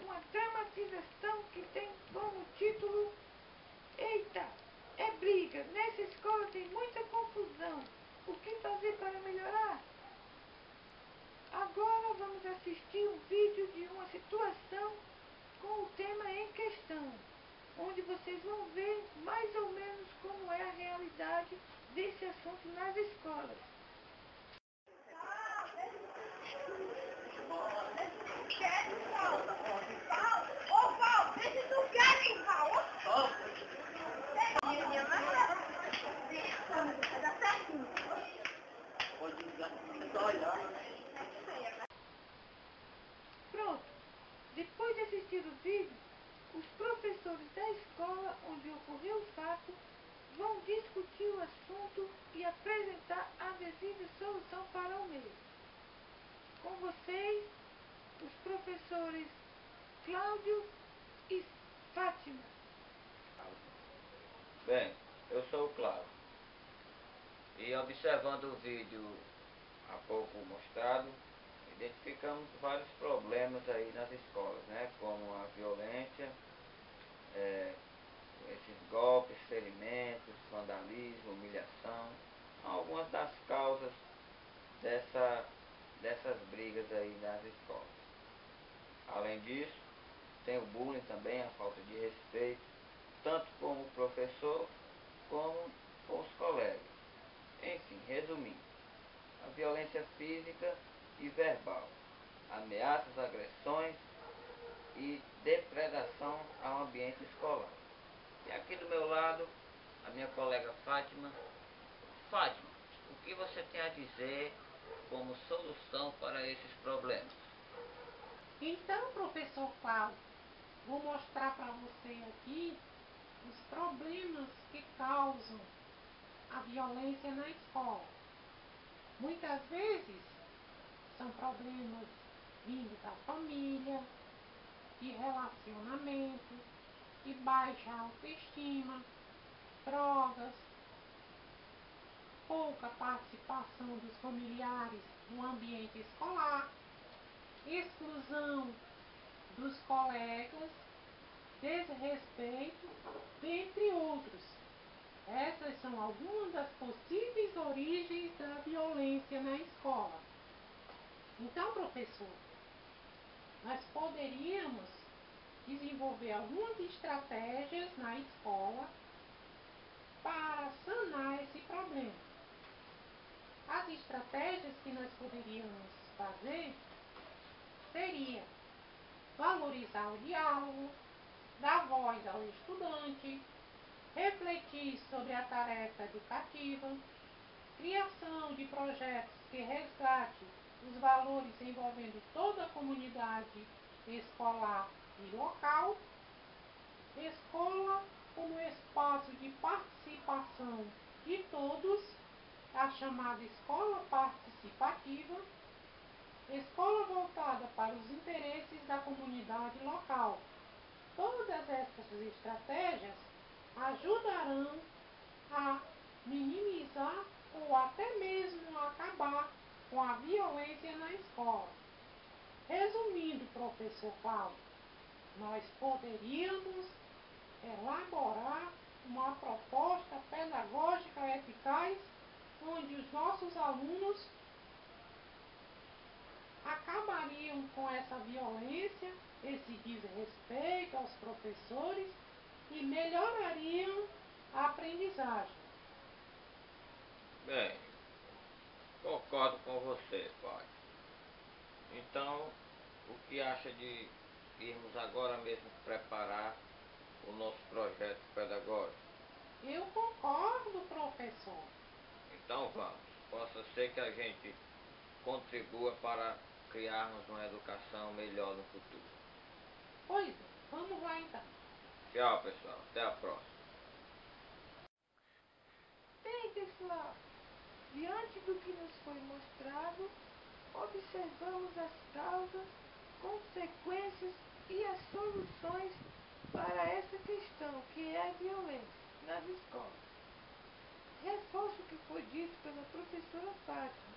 uma dramatização que tem como título Eita, é briga, nessa escola tem muita confusão. O que fazer para melhorar? Agora vamos assistir um vídeo de uma situação com o tema em questão, onde vocês vão ver mais ou menos como é a realidade desse assunto nas escolas. Pronto, depois de assistir o vídeo, os professores da escola onde ocorreu o fato vão discutir o assunto e apresentar a devida solução para o mesmo. Com vocês, os professores Cláudio e Fátima. Bem, eu sou o Cláudio e observando o vídeo há pouco mostrado, identificamos vários problemas aí nas escolas, né? Como a violência, esses golpes, ferimentos, vandalismo, humilhação, algumas das causas dessas brigas aí nas escolas. Além disso, tem o bullying também, a falta de respeito, tanto com o professor como com os colegas. Enfim, resumindo, a violência física e verbal, ameaças, agressões e depredação ao ambiente escolar. E aqui do meu lado, a minha colega Fátima. Fátima, o que você tem a dizer como solução para esses problemas? Então, professor Cláudio, vou mostrar para você aqui os problemas que causam a violência na escola. Muitas vezes são problemas vindos da família, de relacionamento, de baixa autoestima, drogas, pouca participação dos familiares no ambiente escolar, exclusão dos colegas, desrespeito, entre outros. Essas são algumas das possíveis origens da violência na escola. Então, professor, nós poderíamos desenvolver algumas estratégias na escola para sanar esse problema. As estratégias que nós poderíamos fazer seria valorizar o diálogo, dar voz ao estudante, refletir sobre a tarefa educativa, criação de projetos que resgate os valores envolvendo toda a comunidade escolar e local, escola como espaço de participação de todos, a chamada escola participativa, escola voltada para os interesses da comunidade local. Todas essas estratégias ajudarão a minimizar ou até mesmo acabar com a violência na escola. Resumindo, professor Cláudio, nós poderíamos elaborar uma proposta pedagógica eficaz onde os nossos alunos acabariam com essa violência, esse desrespeito aos professores e melhorariam a aprendizagem. Bem, concordo com você, pai. Então, o que acha de irmos agora mesmo preparar o nosso projeto pedagógico? Eu concordo, professor. Então vamos. Possa ser que a gente contribua para criarmos uma educação melhor no futuro. Pois é, vamos lá então. Tchau, pessoal. Até a próxima. Bem, pessoal, diante do que nos foi mostrado, observamos as causas, consequências e as soluções para essa questão, que é a violência nas escolas. Reforço o que foi dito pela professora Fátima,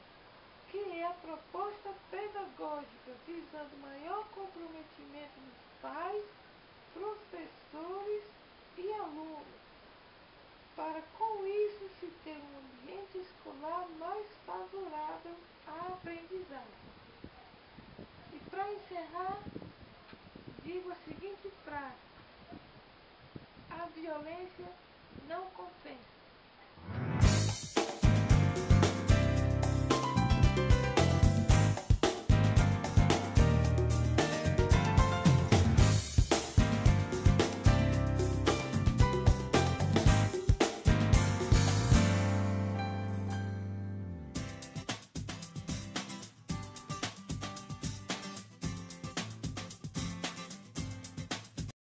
que é a proposta pedagógica visando maior comprometimento dos pais, professores e alunos, para com isso se ter um ambiente escolar mais favorável à aprendizagem. E para encerrar, digo a seguinte frase: a violência não compensa.